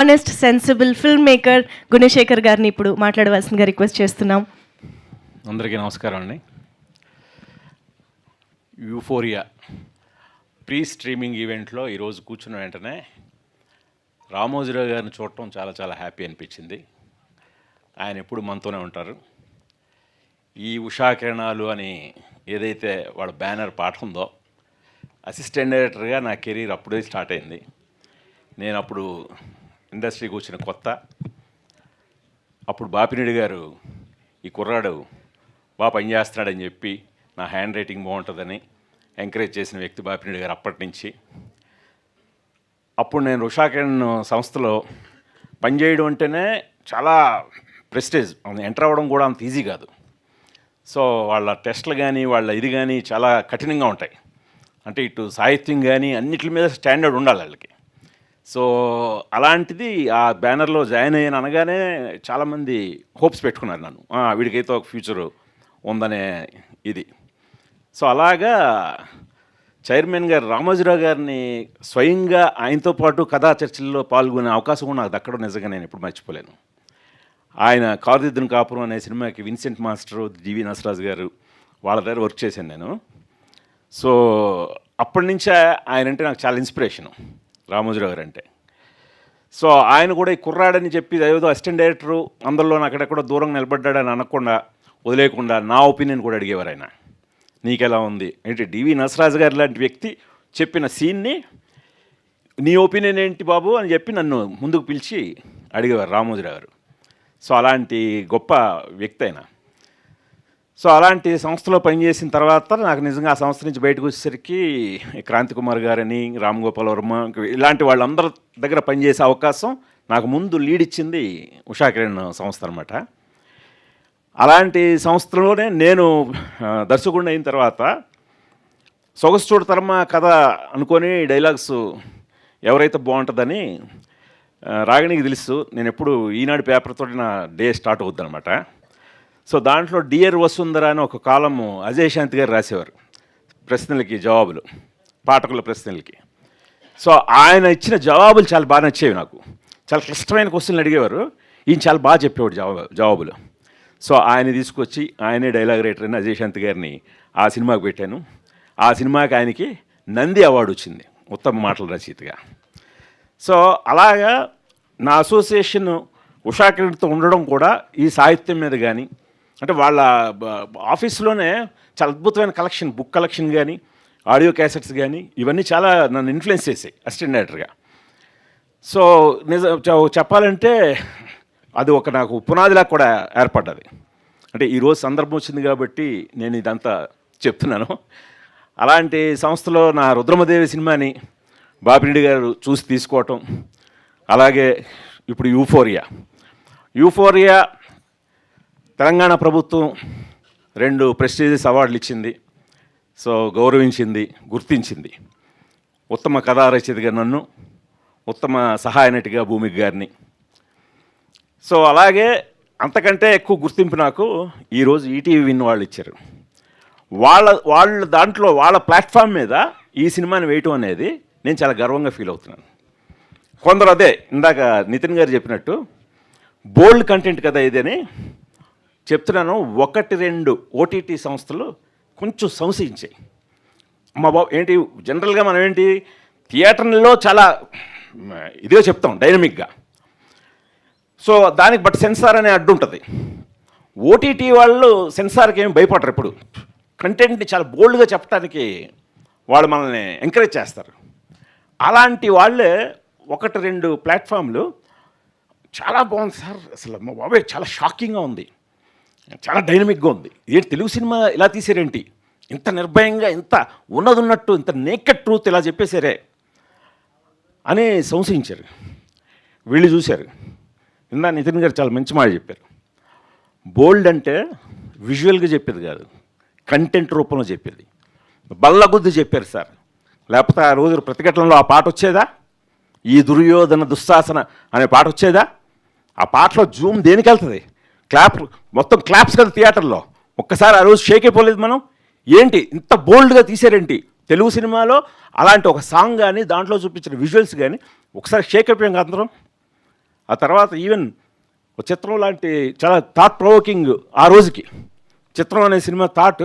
Honest sensible film maker Gunasekhar గారిని ఇప్పుడు మాట్లాడవలసిందిగా రిక్వెస్ట్ చేస్తున్నాం. అందరికీ నమస్కారం అండి. యూఫోరియా ప్రీ స్ట్రీమింగ్ ఈవెంట్లో ఈరోజు కూర్చున్న వెంటనే రామోజీరావు గారిని చూడటం చాలా చాలా హ్యాపీ అనిపించింది. ఆయన ఎప్పుడు మనతోనే ఉంటారు. ఈ ఉషాకిరణాలు అని ఏదైతే వాళ్ళ బ్యానర్ పాట ఉందో, అసిస్టెంట్ డైరెక్టర్గా నా కెరీర్ అప్పుడే స్టార్ట్ అయింది. నేను అప్పుడు ఇండస్ట్రీకి వచ్చిన కొత్త. అప్పుడు బాపిరెడ్డి గారు ఈ కుర్రాడు బాగా పనిచేస్తున్నాడని చెప్పి నా హ్యాండ్ రైటింగ్ బాగుంటుందని ఎంకరేజ్ చేసిన వ్యక్తి బాపిరెడ్డి గారు అప్పటి నుంచి. అప్పుడు నేను ఉషాకిరణ్ సంస్థలో పనిచేయడం అంటేనే చాలా ప్రెస్టేజ్, ఎంటర్ అవ్వడం కూడా అంత ఈజీ కాదు. సో వాళ్ళ టెస్ట్లు కానీ వాళ్ళ ఇది కానీ చాలా కఠినంగా ఉంటాయి. అంటే ఇటు సాహిత్యం కానీ అన్నిటి మీద స్టాండర్డ్ ఉండాలి వాళ్ళకి. సో అలాంటిది ఆ బ్యానర్లో జాయిన్ అయ్యాను అనగానే చాలామంది హోప్స్ పెట్టుకున్నారు నన్ను, వీడికైతే ఒక ఫ్యూచర్ ఉందనే ఇది. సో అలాగా చైర్మన్ గారు రామోజీరావు గారిని స్వయంగా ఆయనతో పాటు కథా చర్చల్లో పాల్గొనే అవకాశం కూడా నాకు దక్కడం నిజంగా నేను ఎప్పుడు మర్చిపోలేను. ఆయన కారుదిద్దున కాపురం అనే సినిమాకి విన్సెంట్ మాస్టర్, డివి నసరాజు గారు వాళ్ళ దగ్గర వర్క్ చేశాను నేను. సో అప్పటి నుంచే ఆయన అంటే నాకు చాలా ఇన్స్పిరేషను, రామోజీరావు గారు అంటే. సో ఆయన కూడా ఈ కుర్రాడని చెప్పి ఏదో అసిస్టెంట్ డైరెక్టరు అందరిలో అక్కడెక్కడో దూరంగా నిలబడ్డాడని అనకుండా వదిలేకుండా నా ఒపీనియన్ కూడా అడిగేవారు ఆయన. నీకెలా ఉంది ఏంటి, డివి నసరాజు గారు లాంటి వ్యక్తి చెప్పిన సీన్ని నీ ఒపీనియన్ ఏంటి బాబు అని చెప్పి నన్ను ముందుకు పిలిచి అడిగేవారు రామోజీరావు గారు. సో అలాంటి గొప్ప వ్యక్తి అయినా. సో అలాంటి సంస్థలో పనిచేసిన తర్వాత నాకు నిజంగా ఆ సంస్థ నుంచి బయటకు వచ్చేసరికి క్రాంతి కుమార్ గారని, రామ్ గోపాల్ వర్మ, ఇలాంటి వాళ్ళందరి దగ్గర పనిచేసే అవకాశం నాకు ముందు లీడ్ ఇచ్చింది ఉషాకిరణ్ సంస్థ అనమాట. అలాంటి సంస్థలోనే నేను దర్శకుడిని అయిన తర్వాత సొగసు చూడతరమ కథ అనుకొని డైలాగ్స్ ఎవరైతే బాగుంటుందని రాగిణికి తెలుసు. నేను ఎప్పుడు ఈనాడు పేపర్తో నా డే స్టార్ట్ అవుద్ది అనమాట. సో దాంట్లో డియర్ వసుంధర అని ఒక కాలము అజయ్ శాంతి గారు రాసేవారు, ప్రశ్నలకి జవాబులు, పాఠకుల ప్రశ్నలకి. సో ఆయన ఇచ్చిన జవాబులు చాలా బాగా నచ్చేవి నాకు. చాలా క్లిష్టమైన క్వశ్చన్లు అడిగేవారు, ఈయన చాలా బాగా చెప్పేవాడు జవాబులు. సో ఆయన తీసుకొచ్చి ఆయనే డైలాగ్ రైటర్ అని అజయ్ శాంతి గారిని ఆ సినిమాకి పెట్టాను. ఆ సినిమాకి ఆయనకి నంది అవార్డు వచ్చింది ఉత్తమ మాటల రచయితగా. సో అలాగా నా అసోసియేషన్ ఉషాకిరణ్తో ఉండడం కూడా ఈ సాహిత్యం మీద కానీ, అంటే వాళ్ళ ఆఫీస్లోనే చాలా అద్భుతమైన కలెక్షన్, బుక్ కలెక్షన్ కానీ, ఆడియో క్యాసెట్స్ కానీ, ఇవన్నీ చాలా నన్ను ఇన్ఫ్లుయెన్స్ చేసాయి అసిస్టెంట్ డైరెక్టర్గా. సో చెప్పాలంటే అది ఒక నాకు పునాదిలా కూడా ఏర్పడ్డది. అంటే ఈరోజు సందర్భం వచ్చింది కాబట్టి నేను ఇదంతా చెప్తున్నాను. అలాంటి సంస్థలో నా రుద్రమదేవి సినిమాని బాపిరెడ్డి గారు చూసి తీసుకోవటం, అలాగే ఇప్పుడు యూఫోరియా తెలంగాణ ప్రభుత్వం 2 ప్రెస్టీజియస్ అవార్డులు ఇచ్చింది. సో గౌరవించింది, గుర్తించింది. ఉత్తమ కథా రచయితగా నన్ను, ఉత్తమ సహాయ నటిగా భూమిక గారిని. సో అలాగే అంతకంటే ఎక్కువ గుర్తింపు నాకు ఈరోజు ఈటీవీ విన్ వాళ్ళు ఇచ్చారు. వాళ్ళ దాంట్లో వాళ్ళ ప్లాట్ఫామ్ మీద ఈ సినిమాని వేయటం అనేది నేను చాలా గర్వంగా ఫీల్ అవుతున్నాను. కొందరు అదే ఇందాక నితిన్ గారు చెప్పినట్టు బోల్డ్ కంటెంట్ కదా ఇదని చెప్తున్నాను. 1-2 ఓటీటీ సంస్థలు కొంచెం సంశయించాయి. మా బాబు ఏంటి, జనరల్గా మనం ఏంటి థియేటర్లో చాలా ఇదిగా చెప్తాం డైనమిక్గా. సో దానికి బట్ సెన్సార్ అనే అడ్డు ఉంటుంది. ఓటీటీ వాళ్ళు సెన్సార్కి ఏమి భయపడరు. ఎప్పుడు కంటెంట్ని చాలా బోల్డ్గా చెప్పడానికి వాళ్ళు మనల్ని ఎంకరేజ్ చేస్తారు. అలాంటి వాళ్ళే 1-2 ప్లాట్ఫామ్లు చాలా బాగుంది సార్, అసలు మా బాబాయ్ చాలా షాకింగ్గా ఉంది, చాలా డైనమిక్గా ఉంది, ఏంటి తెలుగు సినిమా ఇలా తీసారేంటి, ఇంత నిర్భయంగా, ఇంత ఉన్నట్టు, ఇంత నేకెడ్ ట్రూత్ ఇలా చెప్పేశారే అని సంశయించారు. వీళ్ళు చూశారు. ఇందా నితిన్ గారు చాలా మంచి మాట చెప్పారు. బోల్డ్ అంటే విజువల్గా చెప్పేది కాదు, కంటెంట్ రూపంలో చెప్పేది. బల్లగుద్ది చెప్పారు సార్, లేకపోతే ఆ రోజు ప్రతిఘటనలో ఆ పాట వచ్చేదా, ఈ దుర్యోధన దుశ్శాసన అనే పాట వచ్చేదా? ఆ పాటలో జూమ్ దేనికి వెళ్తుంది, మొత్తం క్లాప్స్ కదా థియేటర్లో. ఒక్కసారి ఆ రోజు షేక్ అయిపోలేదు మనం. ఏంటి ఇంత బోల్డ్గా తీసారేంటి తెలుగు సినిమాలో అలాంటి ఒక సాంగ్ కానీ దాంట్లో చూపించిన విజువల్స్ కానీ ఒకసారి షేక్ అయిపోయాం కదా అందరం. ఆ తర్వాత ఈవెన్ ఒక చిత్రం లాంటి చాలా థాట్ ప్రొవోకింగ్ ఆ రోజుకి చిత్రం అనే సినిమా థాట్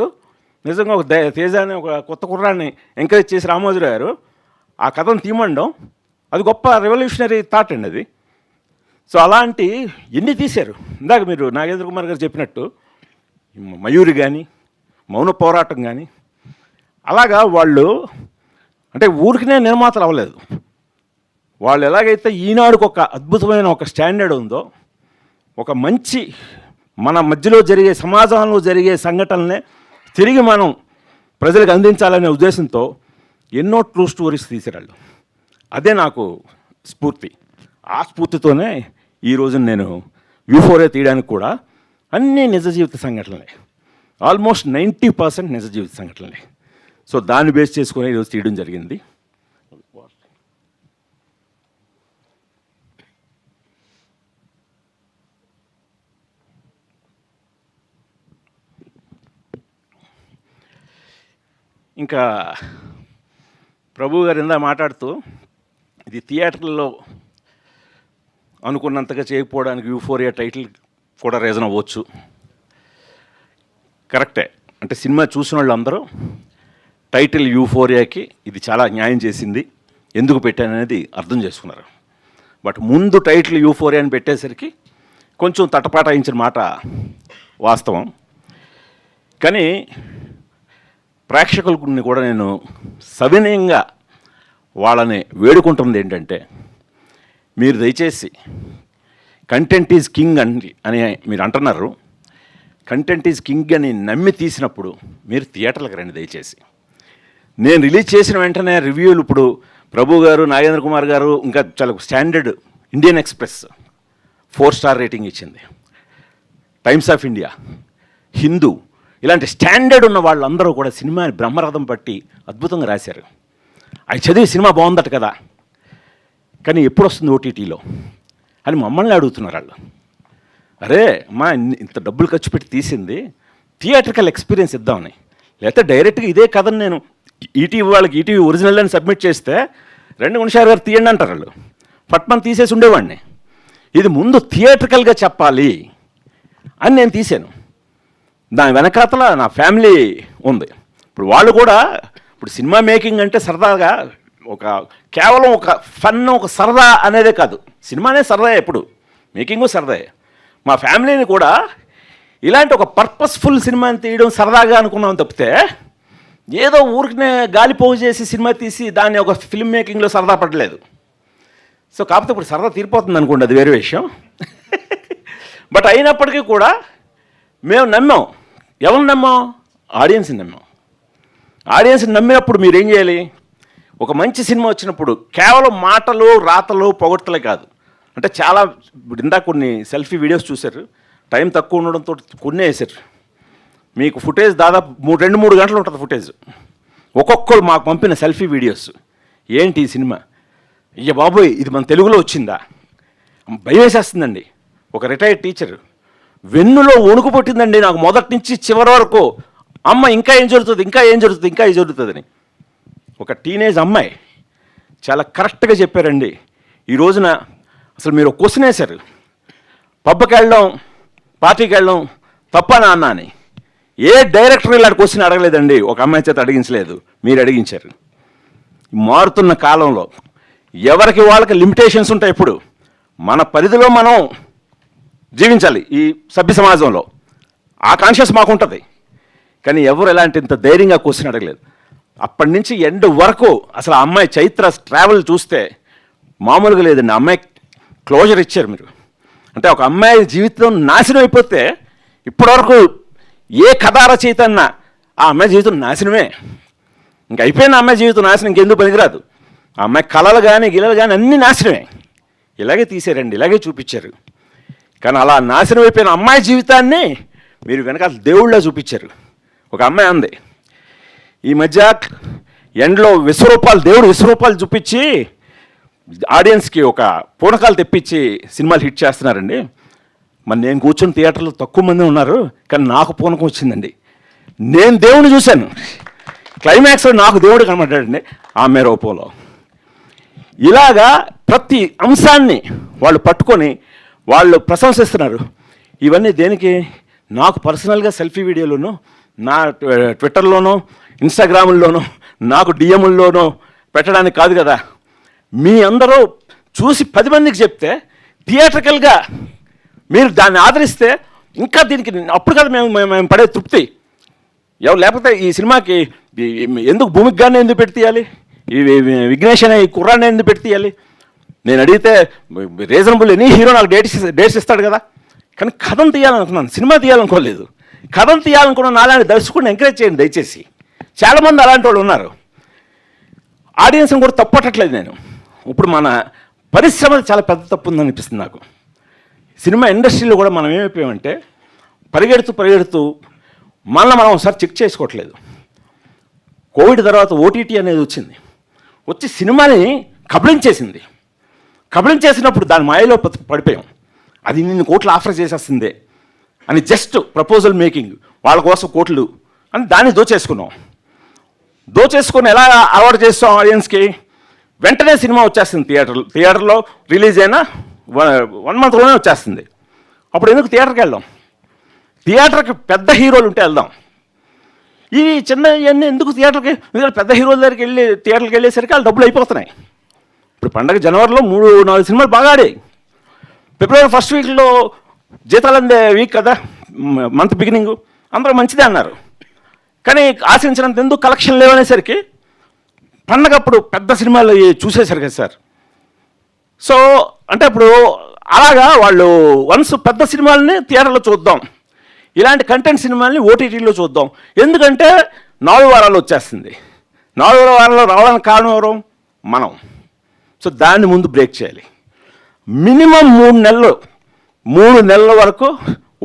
నిజంగా ఒక తేజ అనే ఒక కొత్త కుర్రాన్ని ఎంకరేజ్ చేసి రామోజీరావు గారు ఆ కథను తీమండం అది గొప్ప రెవల్యూషనరీ థాట్ అండి అది. సో అలాంటి ఎన్ని తీశారు. ఇందాక మీరు నాగేంద్ర కుమార్ గారు చెప్పినట్టు మయూరి కానీ మౌన పోరాటం కానీ అలాగా వాళ్ళు అంటే ఊరికినే నిర్మాతలు అవ్వలేదు. వాళ్ళు ఎలాగైతే ఈనాడుకు ఒక అద్భుతమైన ఒక స్టాండర్డ్ ఉందో ఒక మంచి మన మధ్యలో జరిగే సమాజంలో జరిగే సంఘటనలనే తిరిగి మనం ప్రజలకు అందించాలనే ఉద్దేశంతో ఎన్నో ట్రూ స్టోరీస్ తీసేరాళ్ళు. అదే నాకు స్ఫూర్తి. ఆ స్ఫూర్తితోనే ఈరోజు నేను యూఫోరియా తీయడానికి కూడా అన్నీ నిజ జీవిత సంఘటనలే, ఆల్మోస్ట్ 90% నిజ జీవిత సంఘటనలే. సో దాన్ని బేస్ చేసుకుని ఈరోజు తీయడం జరిగింది. ఇంకా ప్రభు గారు ఇందా మాట్లాడుతూ ఇది థియేటర్లో అనుకున్నంతగా చేయకపోవడానికి యూఫోరియా టైటిల్ కూడా రీజన్ అవ్వచ్చు. కరెక్టే. అంటే సినిమా చూసిన వాళ్ళు అందరూ టైటిల్ యూఫోరియాకి ఇది చాలా న్యాయం చేసింది, ఎందుకు పెట్టాననేది అర్థం చేసుకున్నారు. బట్ ముందు టైటిల్ యూఫోరియా అని పెట్టేసరికి కొంచెం తటపాటాయించిన మాట వాస్తవం. కానీ ప్రేక్షకులని కూడా నేను సవినయంగా వాళ్ళని వేడుకుంటుంది ఏంటంటే మీరు దయచేసి కంటెంట్ ఈజ్ కింగ్ అని మీరు అంటున్నారు. కంటెంట్ ఈజ్ కింగ్ అని నమ్మి తీసినప్పుడు మీరు థియేటర్లకు రండి దయచేసి. నేను రిలీజ్ చేసిన వెంటనే రివ్యూలు ఇప్పుడు ప్రభు గారు నాగేంద్ర కుమార్ గారు ఇంకా చాలా standard Indian express 4 star rating ఇచ్చింది, టైమ్స్ ఆఫ్ ఇండియా, హిందూ ఇలాంటి స్టాండర్డ్ ఉన్న వాళ్ళందరూ కూడా సినిమాని బ్రహ్మరథం పట్టి అద్భుతంగా రాశారు. అవి చదివి సినిమా బాగుందట కదా, కానీ ఎప్పుడు వస్తుంది ఓటీటీలో అని మమ్మల్ని అడుగుతున్నారు వాళ్ళు. అరే అమ్మా ఇంత డబ్బులు ఖర్చు పెట్టి తీసింది థియేటర్కల్ ఎక్స్పీరియన్స్ ఇద్దామని, లేకపోతే డైరెక్ట్గా ఇదే కథను నేను ఈటీవీ వాళ్ళకి ఈటీవీ ఒరిజినల్ అని సబ్మిట్ చేస్తే 2 నిమిషాలు గారు తీయండి అంటారు వాళ్ళు, పట్మని తీసేసి ఉండేవాడిని. ఇది ముందు థియేటర్కల్గా చెప్పాలి అని నేను తీశాను. దాని వెనకాతల నా ఫ్యామిలీ ఉంది. ఇప్పుడు వాళ్ళు కూడా ఇప్పుడు సినిమా మేకింగ్ అంటే సరదాగా కేవలం ఒక ఫన్ ఒక సరదా అనేదే కాదు, సినిమానే సరదా, ఎప్పుడు మేకింగు సరదా. మా ఫ్యామిలీని కూడా ఇలాంటి ఒక పర్పస్ఫుల్ సినిమాని తీయడం సరదాగా అనుకున్నాం తప్పితే ఏదో ఊరికనే గాలిపోగు చేసి సినిమా తీసి దాన్ని ఒక ఫిల్మ్ మేకింగ్లో సరదా పడలేదు. సో కాకపోతే ఇప్పుడు సరదా తీరిపోతుంది అనుకోండి, అది వేరే విషయం. బట్ అయినప్పటికీ కూడా మేము నమ్మాం. ఎవరిని నమ్మాం? ఆడియన్స్ని నమ్మాం. ఆడియన్స్ని నమ్మినప్పుడు మీరు ఏం చేయాలి? ఒక మంచి సినిమా వచ్చినప్పుడు కేవలం మాటలు రాతలు పొగడ్తలే కాదు, అంటే చాలా ఇందాక కొన్ని సెల్ఫీ వీడియోస్ చూశారు, టైం తక్కువ ఉండడంతో కొన్ని వేశారు. మీకు ఫుటేజ్ దాదాపు 2-3 గంటలు ఉంటుంది ఫుటేజ్. ఒక్కొక్కరు మాకు పంపిన సెల్ఫీ వీడియోస్. ఏంటి ఈ సినిమా, అయ్య బాబోయ్ ఇది మన తెలుగులో వచ్చిందా, భయం వేసేస్తుందండి. ఒక రిటైర్డ్ టీచర్ వెన్నులో వణుకు పుట్టిందండి నాకు మొదటి నుంచి చివరి వరకు, అమ్మ ఇంకా ఏం జరుగుతుంది, ఇంకా ఏం జరుగుతుంది, ఇంకా ఏం జరుగుతుందని. ఒక టీనేజ్ అమ్మాయి చాలా కరెక్ట్గా చెప్పారండి. ఈ రోజున అసలు మీరు ఒక క్వశ్చన్ వేశారు, పబ్కి వెళ్ళడం పార్టీకి వెళ్ళడం తప్ప నాన్న అని. ఏ డైరెక్టర్ ఇలాంటి క్వశ్చన్ అడగలేదండి, ఒక అమ్మాయి చేత అడిగించలేదు, మీరు అడిగించారు. మారుతున్న కాలంలో ఎవరికి వాళ్ళకి లిమిటేషన్స్ ఉంటాయి. ఇప్పుడు మన పరిధిలో మనం జీవించాలి ఈ సభ్య సమాజంలో, ఆ కాన్షియస్ మాకు ఉంటుంది. కానీ ఎవరు ఎలాంటి ఇంత ధైర్యంగా క్వశ్చన్ అడగలేదు. అప్పటి నుంచి ఎండ్ వరకు అసలు ఆ అమ్మాయి చైత్ర ట్రావెల్ చూస్తే మామూలుగా లేదండి. ఆ అమ్మాయి క్లోజర్ ఇచ్చారు మీరు. అంటే ఒక అమ్మాయి జీవితం నాశనం అయిపోతే ఇప్పటివరకు ఏ కథా రచయిత అన్నా ఆ అమ్మాయి జీవితం నాశనమే, ఇంక అయిపోయిన అమ్మాయి జీవితం నాశనం, ఇంకెందుకు పనికిరాదు. ఆ అమ్మాయి కళలు కానీ గిలలు కానీ అన్నీ నాశనమే. ఇలాగే తీసారండి, ఇలాగే చూపించారు. కానీ అలా నాశనం అయిపోయిన అమ్మాయి జీవితాన్ని మీరు వెనకాల దేవుళ్ళ చూపించారు. ఒక అమ్మాయి అంది ఈ మధ్య ఎండ్లో విశ్వరూపాలు, దేవుడు విశ్వరూపాలు చూపించి ఆడియన్స్కి ఒక పూనకాలు తెప్పించి సినిమాలు హిట్ చేస్తున్నారండి. మరి నేను కూర్చొని థియేటర్లో తక్కువ మంది ఉన్నారు, కానీ నాకు పూనకం వచ్చిందండి. నేను దేవుడిని చూశాను, క్లైమాక్స్లో నాకు దేవుడు కనబడ్డాడండి ఆ అమ్మాయి రూపంలో. ఇలాగా ప్రతి అంశాన్ని వాళ్ళు పట్టుకొని వాళ్ళు ప్రశంసిస్తున్నారు. ఇవన్నీ దేనికి? నాకు పర్సనల్గా సెల్ఫీ వీడియోలోనూ, నా ట్విట్టర్లోనూ, ఇన్స్టాగ్రాముల్లోనూ, నాకు డిఎంల్లోనూ పెట్టడానికి కాదు కదా. మీ అందరూ చూసి 10 మందికి చెప్తే థియేట్రికల్గా మీరు దాన్ని ఆదరిస్తే ఇంకా దీనికి అప్పుడు కదా మేము పడే తృప్తి. లేకపోతే ఈ సినిమాకి ఎందుకు భూమికి గానే ఎందుకు పెట్టి తీయాలి? ఈ విఘ్నేష్ అనే ఈ కుర్రాన్ని ఎందుకు పెట్టి తీయాలి? నేను అడిగితే రీజనబుల్ ఎనీ హీరో నాకు డేట్స్ ఇస్తాడు కదా. కానీ కథను తీయాలనుకున్నాను, సినిమా తీయాలనుకోలేదు. కథను తీయాలనుకున్న నాలాంటి దర్శకుడిని ఎంకరేజ్ చేయండి దయచేసి. చాలామంది అలాంటి వాళ్ళు ఉన్నారు. ఆడియన్స్ని కూడా తప్పట్టట్లేదు నేను. ఇప్పుడు మన పరిశ్రమ చాలా పెద్ద తప్పు ఉందనిపిస్తుంది నాకు. సినిమా ఇండస్ట్రీలో కూడా మనం ఏమైపోయామంటే పరిగెడుతూ మనం ఒకసారి చెక్ చేసుకోవట్లేదు. కోవిడ్ తర్వాత ఓటీటీ అనేది వచ్చి సినిమాని కబళించేసినప్పుడు దాని మాయలో పడిపోయాం. అది నిన్ను కోట్లు ఆఫర్ చేసేస్తుందే అని జస్ట్ ప్రపోజల్ మేకింగ్, వాళ్ళ కోసం కోట్లు అని దాన్ని దోచేసుకొని ఎలా అలవాటు చేస్తాం ఆడియన్స్కి? వెంటనే సినిమా వచ్చేస్తుంది థియేటర్లో రిలీజ్ అయినా 1 monthలోనే వచ్చేస్తుంది. అప్పుడు ఎందుకు థియేటర్కి వెళ్దాం? థియేటర్కి పెద్ద హీరోలు ఉంటే వెళ్దాం. ఈ చిన్న ఇవన్నీ ఎందుకు థియేటర్కి? పెద్ద హీరోల దగ్గరికి థియేటర్కి వెళ్ళేసరికి వాళ్ళు డబ్బులు అయిపోతున్నాయి. ఇప్పుడు పండగ జనవరిలో 3-4 సినిమాలు బాగా ఆడాయి. ఫిబ్రవరి ఫస్ట్ వీక్లో జీతాలు అందే వీక్ కదా, మంత్ బిగినింగ్, అందరూ మంచిదే అన్నారు. కానీ ఆశించినంత ఎందుకు కలెక్షన్ లేవనేసరికి పండగప్పుడు పెద్ద సినిమాలు చూసేశారు కదా సార్. సో అంటే ఇప్పుడు అలాగా వాళ్ళు వన్స్ పెద్ద సినిమాలని థియేటర్లో చూద్దాం, ఇలాంటి కంటెంట్ సినిమాల్ని ఓటీటీలో చూద్దాం. ఎందుకంటే 4 వారాలు వచ్చేస్తుంది. 4వ వారంలో రావడానికి కారణం ఎవరు? మనం. సో దాన్ని ముందు బ్రేక్ చేయాలి. మినిమం 3 నెలల వరకు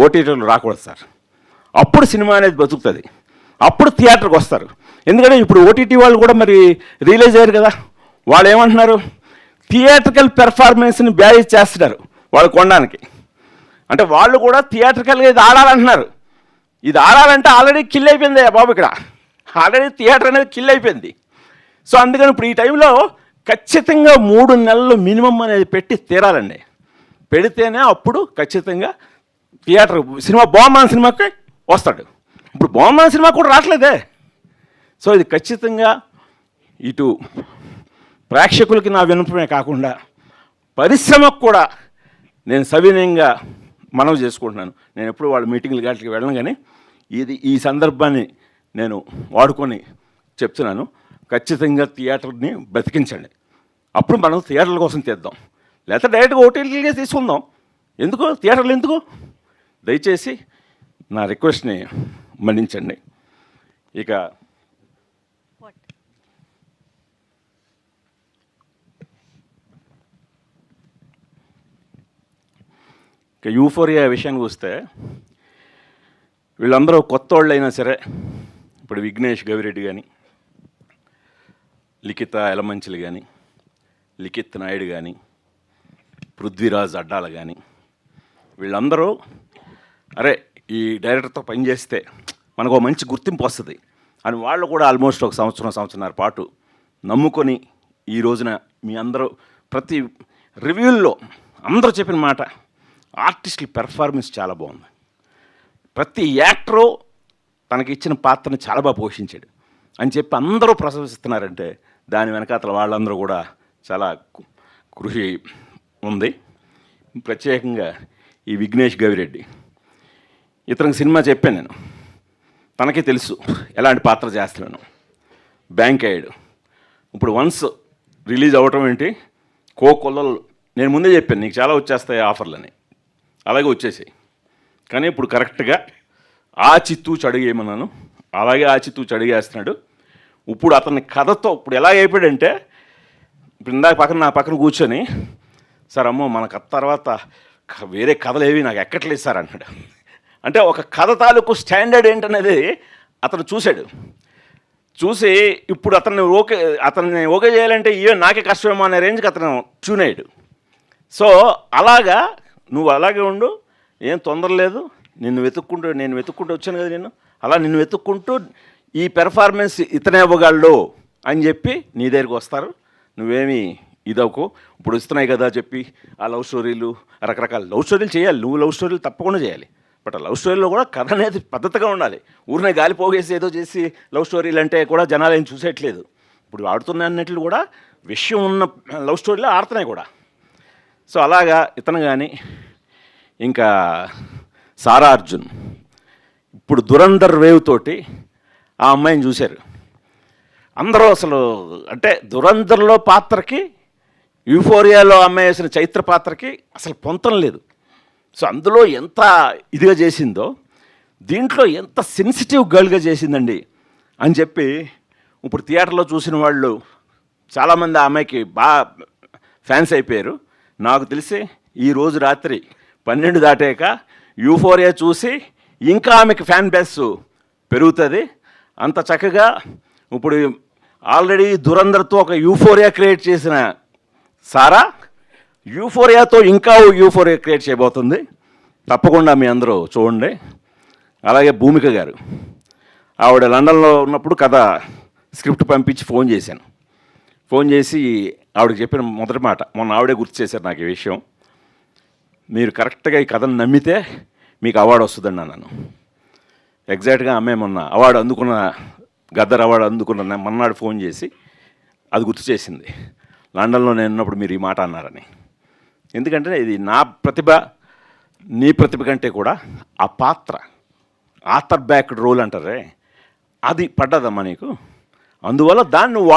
ఓటీటీలో రాకూడదు సార్. అప్పుడు సినిమా అనేది బతుకుతుంది, అప్పుడు థియేటర్కి వస్తారు. ఎందుకంటే ఇప్పుడు ఓటీటీ వాళ్ళు కూడా మరి రియలైజ్ అయ్యారు కదా. వాళ్ళు ఏమంటున్నారు? థియేట్రికల్ పెర్ఫార్మెన్స్ని బ్యారేజ్ చేస్తున్నారు వాళ్ళు కొనడానికి. అంటే వాళ్ళు కూడా థియేట్రికల్గా ఇది ఆడాలంటున్నారు. ఇది ఆడాలంటే ఆల్రెడీ కిల్ అయిపోయింది బాబు, ఇక్కడ ఆల్రెడీ థియేటర్ అనేది కిల్ అయిపోయింది. సో అందుకని ఇప్పుడు ఈ టైంలో ఖచ్చితంగా 3 నెలలు మినిమం అనేది పెట్టి తీరాలండి. పెడితేనే అప్పుడు ఖచ్చితంగా థియేటర్ సినిమా బాగుంది సినిమాకి వస్తాడు. ఇప్పుడు బాగుంది సినిమా కూడా రావట్లేదే. సో ఇది ఖచ్చితంగా ఇటు ప్రేక్షకులకి నా వినపమే కాకుండా పరిశ్రమకు కూడా నేను సవినయంగా మనవి చేసుకుంటున్నాను. నేను ఎప్పుడు వాళ్ళ మీటింగ్లు గాటికి వెళ్ళను, కానీ ఈ సందర్భాన్ని నేను వాడుకొని చెప్తున్నాను. ఖచ్చితంగా థియేటర్ని బ్రతికించండి. అప్పుడు మనం థియేటర్ల కోసం తీద్దాం, లేకపోతే డైరెక్ట్గా ఓటీటీలకే తీసుకుందాం. ఎందుకు థియేటర్లు ఎందుకు? దయచేసి నా రిక్వెస్ట్ని మన్నించండి. ఇక యూఫోరియా విషయానికి వస్తే వీళ్ళందరూ కొత్త వాళ్ళు అయినా సరే, ఇప్పుడు విఘ్నేష్ గవిరెడ్డి కానీ, లిఖిత ఎలమంచిలు కానీ, లిఖిత్ నాయుడు కానీ, పృథ్వీరాజ్ అడ్డాల కానీ, వీళ్ళందరూ అరే ఈ డైరెక్టర్తో పనిచేస్తే మనకు ఒక మంచి గుర్తింపు వస్తుంది అని వాళ్ళు కూడా ఆల్మోస్ట్ ఒక సంవత్సరంన్నర పాటు నమ్ముకొని ఈ రోజున మీ అందరూ ప్రతి రివ్యూల్లో అందరూ చెప్పిన మాట, ఆర్టిస్టుల పెర్ఫార్మెన్స్ చాలా బాగుంది, ప్రతి యాక్టరు తనకి ఇచ్చిన పాత్రని చాలా బాగా పోషించాడు అని చెప్పి అందరూ ప్రశంసిస్తున్నారంటే దాని వెనకాతల వాళ్ళందరూ కూడా చాలా కృషి ఉంది. ప్రత్యేకంగా ఈ విఘ్నేష్ గవిరెడ్డి ఇతనికి సినిమా చెప్పాను నేను, తనకే తెలుసు ఎలాంటి పాత్ర చేస్తున్నాను. బ్యాంక్ అయ్యాడు. ఇప్పుడు వన్స్ రిలీజ్ అవ్వటం ఏంటి, కోకొల్లలు నేను ముందే చెప్పాను నీకు చాలా వచ్చేస్తాయి ఆఫర్లని, అలాగే వచ్చేసాయి. కానీ ఇప్పుడు కరెక్ట్గా ఆచితూచి అడిగేయమన్నాను, అలాగే ఆచితూచి అడిగేస్తున్నాడు. ఇప్పుడు అతని కథతో ఇప్పుడు ఎలా అయిపోయాడంటే, ఇప్పుడు ఇందాక నా పక్కన కూర్చొని సార్ అమ్మో మన కథ తర్వాత వేరే కథలు ఏవి నాకు ఎక్కట్లేదు సార్ అన్నాడు. అంటే ఒక కథ తాలూకు స్టాండర్డ్ ఏంటనేది అతను చూసి ఇప్పుడు అతన్ని ఓకే చేయాలంటే నాకే కష్టమేమో అనే రేంజ్కి అతను ట్యూన్ అయ్యాడు. సో అలాగా నువ్వు అలాగే ఉండు, ఏం తొందర లేదు. నేను వెతుక్కుంటూ వచ్చాను కదా, అలా నిన్ను వెతుక్కుంటూ ఈ పెర్ఫార్మెన్స్ ఇతనే ఇవ్వగలడు అని చెప్పి నీ దగ్గరికి వస్తారు. నువ్వేమీ ఇదొక ఇప్పుడు ఇస్తున్నాయి కదా చెప్పి ఆ లవ్ స్టోరీలు రకరకాల లవ్ స్టోరీలు చేయాలి, నువ్వు లవ్ స్టోరీలు తప్పకుండా చేయాలి. బట్ ఆ లవ్ స్టోరీలో కూడా కథ అనేది పద్ధతిగా ఉండాలి. ఊరినే గాలి పోగేసి ఏదో చేసి లవ్ స్టోరీలు అంటే కూడా జనాలు ఏం చూసేయట్లేదు. ఇప్పుడు ఆడుతున్న అన్నట్లు కూడా విషయం ఉన్న లవ్ స్టోరీలో ఆడుతున్నాయి కూడా. సో అలాగా ఇతను కానీ ఇంకా సారా అర్జున్ ఇప్పుడు దురంధర్ వేవ్ తోటి ఆ అమ్మాయిని చూశారు అందరూ. అసలు అంటే దురంధర్లో పాత్రకి యూఫోరియాలో అమ్మాయి వేసిన చైత్ర పాత్రకి అసలు పొంతం లేదు. సో అందులో ఎంత ఇదిగా చేసిందో దీంట్లో ఎంత సెన్సిటివ్ గర్ల్గా చేసిందండి అని చెప్పి ఇప్పుడు థియేటర్లో చూసిన వాళ్ళు చాలామంది ఆ అమ్మాయికి బాగా ఫ్యాన్స్ అయిపోయారు. నాకు తెలిసి ఈరోజు రాత్రి 12 దాటాక యూఫోరియా చూసి ఇంకా ఆమెకి ఫ్యాన్ బేస్ పెరుగుతుంది. అంత చక్కగా ఇప్పుడు ఆల్రెడీ దురంధర్తో ఒక యూఫోరియా క్రియేట్ చేసిన సారా యూఫోరియాతో ఇంకా యూఫోరియా క్రియేట్ చేయబోతుంది. తప్పకుండా మీ అందరూ చూడండి. అలాగే భూమిక గారు, ఆవిడ లండన్లో ఉన్నప్పుడు కథ స్క్రిప్ట్ పంపించి ఫోన్ చేశాను. ఫోన్ చేసి ఆవిడకి చెప్పిన మొదటి మాట మొన్న ఆవిడే గుర్తు చేశారు నాకు ఈ విషయం. మీరు కరెక్ట్గా ఈ కథను నమ్మితే మీకు అవార్డు వస్తుందండి అన్నాను. ఎగ్జాక్ట్గా ఆమె మొన్న అవార్డు అందుకున్న గద్దర్ అవార్డు అందుకున్న మన్నాడు ఫోన్ చేసి అది గుర్తు చేసింది. లండన్లో నేను ఉన్నప్పుడు మీరు ఈ మాట అన్నారని. ఎందుకంటే ఇది నా ప్రతిభ నీ ప్రతిభ కంటే కూడా ఆ పాత్ర ఆథర్ బ్యాక్డ్ రోల్ అంటారే అది పడ్డదమ్మా నీకు. అందువల్ల దాన్ని నువ్వు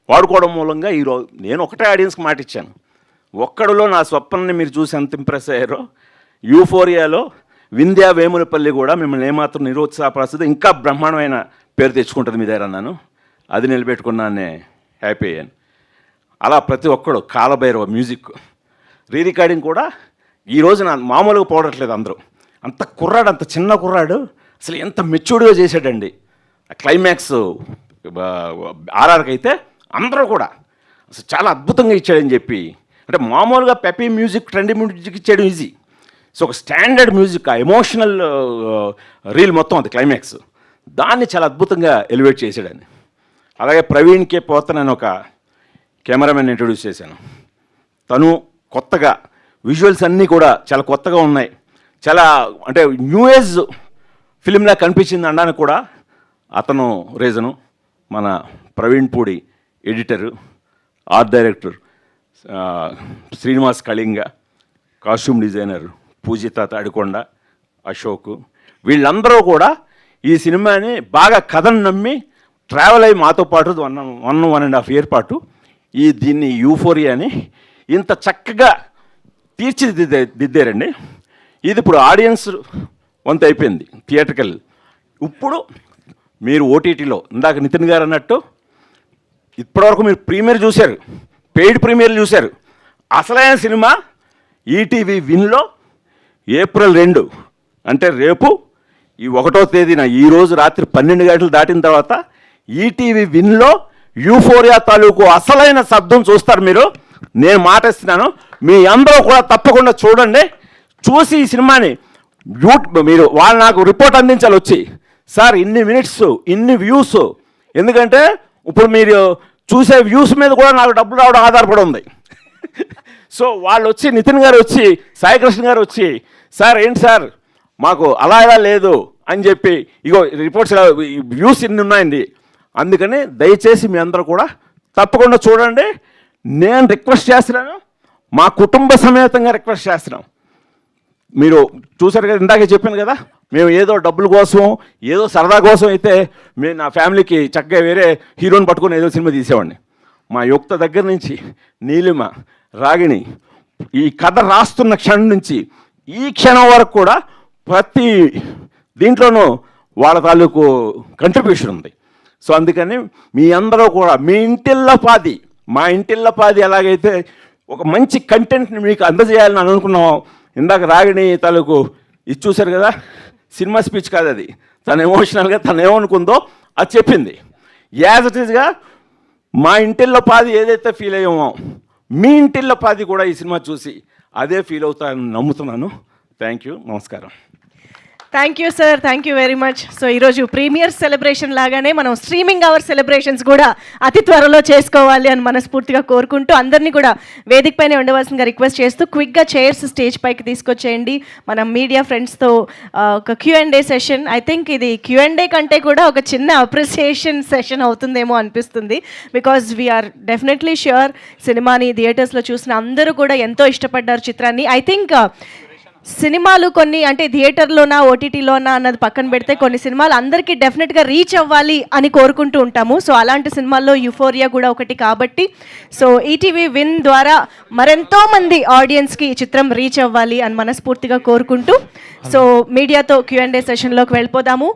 వాడుకోవడం మూలంగా ఈరోజు నేను ఒకటే ఆడియన్స్కి మాట ఇచ్చాను. ఒక్కడిలో నా స్వప్నాన్ని మీరు చూసి ఎంత ఇంప్రెస్ అయ్యారో యూఫోరియాలో వింధ్యా వేములపల్లి కూడా మిమ్మల్ని ఏమాత్రం నిరుత్సాహపరుస్తుంది, ఇంకా బ్రహ్మాండమైన పేరు తెచ్చుకుంటుంది మీ దగ్గర అన్నాను. అది నిలబెట్టుకున్నానే హ్యాపీ అయ్యాను. అలా ప్రతి ఒక్కడు కాలభైరవ మ్యూజిక్ రీ రికార్డింగ్ కూడా ఈరోజు నా మామూలుగా పోవట్లేదు. అందరూ అంత కుర్రాడు, అంత చిన్న కుర్రాడు అసలు ఎంత మెచ్యూర్డ్గా చేశాడండి. క్లైమాక్స్ ఆర్ఆర్కి అయితే అందరూ కూడా అసలు చాలా అద్భుతంగా ఇచ్చాడని చెప్పి. అంటే మామూలుగా పెపీ మ్యూజిక్ ట్రెండీ మ్యూజిక్ ఇచ్చేయడం ఈజీ. సో ఒక స్టాండర్డ్ మ్యూజిక్, ఆ ఎమోషనల్ రీల్ మొత్తం అది క్లైమాక్స్, దాన్ని చాలా అద్భుతంగా ఎలివేట్ చేశాడని. అలాగే ప్రవీణ్ కే పోతన్ అని ఒక కెమెరామెన్ ఇంట్రొడ్యూస్ చేశాను. తను కొత్తగా విజువల్స్ అన్నీ కూడా చాలా కొత్తగా ఉన్నాయి. చాలా అంటే న్యూ ఏజ్ ఫిలింలా కనిపించింది అనడానికి కూడా అతను రీజను. మన Praveen Pudi editor, art director Srinivas Kalinga, costume designer Poojitha Tadikonda, Ashok, వీళ్ళందరూ కూడా ఈ సినిమాని బాగా కథను నమ్మి ట్రావెల్ అయ్యి మాతో పాటు 1.5 year పాటు దీన్ని యూఫోరియాని ఇంత చక్కగా తీర్చిదిద్దారండి. ఇది ఇప్పుడు ఆడియన్స్ వంత అయిపోయింది థియేటర్కల్. ఇప్పుడు మీరు ఓటీటీలో ఇందాక నితిన్ గారు అన్నట్టు ఇప్పటివరకు మీరు ప్రీమియర్ చూశారు, పెయిడ్ ప్రీమియర్లు చూశారు. అసలైన సినిమా ఈటీవీ విన్లో April 2 అంటే రేపు ఈ 1వ తేదీన ఈరోజు రాత్రి 12 గంటలు దాటిన తర్వాత ఈటీవీ విన్లో యూఫోరియా తాలూకు అసలైన శబ్దం చూస్తారు మీరు. నేను మాటిస్తున్నాను, మీ అందరూ కూడా తప్పకుండా చూడండి. చూసి ఈ సినిమాని మీరు వాళ్ళు నాకు రిపోర్ట్ అందించాలి వచ్చి, సార్ ఇన్ని మినిట్స్ ఇన్ని వ్యూస్. ఎందుకంటే ఇప్పుడు మీరు చూసే వ్యూస్ మీద కూడా నాకు డబ్బులు రావడం ఆధారపడి ఉంది. సో వాళ్ళు వచ్చి నితిన్ గారు వచ్చి సాయికృష్ణ గారు వచ్చి, సార్ ఏంటి సార్ మాకు అలా ఇలా లేదు అని చెప్పి ఇగో రిపోర్ట్స్ వ్యూస్ ఇన్ని ఉన్నాయండి. అందుకని దయచేసి మీ అందరూ కూడా తప్పకుండా చూడండి. నేను రిక్వెస్ట్ చేస్తున్నాను, మా కుటుంబ సమేతంగా రిక్వెస్ట్ చేస్తున్నాం. మీరు చూసారు కదా, ఇందాకే చెప్పాను కదా, మేము ఏదో డబ్బుల కోసం ఏదో సరదా కోసం అయితే మేము నా ఫ్యామిలీకి చక్కగా వేరే హీరోని పట్టుకుని ఏదో సినిమా తీసేవాడిని. మా యుక్త దగ్గర నుంచి నీలిమ, రాగిణి ఈ కథ రాస్తున్న క్షణం నుంచి ఈ క్షణం వరకు కూడా ప్రతి దీంట్లోనూ వాళ్ళ తాలూకు కంట్రిబ్యూషన్ ఉంది. సో అందుకని మీ అందరూ కూడా మీ ఇంటిల్లపాది, మా ఇంటిల్లపాది ఎలాగైతే ఒక మంచి కంటెంట్ని మీకు అందజేయాలని అనుకున్నాం. ఇందాక రాగిణి తాలూకు ఇది చూశారు కదా, సినిమా స్పీచ్ కాదు అది, తను ఎమోషనల్గా తను ఏమనుకుందో అది చెప్పింది. యాజ్ ఇట్ ఈస్గా మా ఇంటిల్లపాది ఏదైతే ఫీల్ అయ్యామో మీ ఇంటిల్లపాది కూడా ఈ సినిమా చూసి అదే ఫీల్ అవుతానని నమ్ముతున్నాను. థ్యాంక్ యూ, నమస్కారం. Thank you sir, thank you very much. So ఈరోజు ప్రీమియర్ సెలబ్రేషన్ లాగానే మనం స్ట్రీమింగ్ అవర్ సెలబ్రేషన్స్ కూడా అతి త్వరలో చేసుకోవాలి అని మనస్ఫూర్తిగా కోరుకుంటూ అందరినీ కూడా వేదిక పైన ఉండవలసిందిగా రిక్వెస్ట్ చేస్తూ క్విక్గా చైర్స్ స్టేజ్ పైకి తీసుకొచ్చేయండి. మనం మీడియా ఫ్రెండ్స్తో ఒక Q&A సెషన్. ఐ థింక్ ఇది Q&A కంటే కూడా ఒక చిన్న అప్రిసియేషన్ సెషన్ అవుతుందేమో అనిపిస్తుంది. బికాజ్ వీఆర్ డెఫినెట్లీ ష్యూర్ సినిమాని థియేటర్స్లో చూసిన అందరూ కూడా ఎంతో ఇష్టపడ్డారు చిత్రాన్ని. ఐ థింక్ సినిమాలు కొన్ని అంటే థియేటర్లోనా ఓటీటీలోనా అన్నది పక్కన పెడితే కొన్ని సినిమాలు అందరికీ డెఫినెట్గా రీచ్ అవ్వాలి అని కోరుకుంటూ ఉంటాము. సో అలాంటి సినిమాల్లో యుఫోరియా కూడా ఒకటి కాబట్టి సో ఈటీవీ విన్ ద్వారా మరెంతో మంది ఆడియన్స్కి ఈ చిత్రం రీచ్ అవ్వాలి అని మనస్ఫూర్తిగా కోరుకుంటూ సో మీడియాతో Q&A సెషన్లోకి వెళ్ళిపోదాము.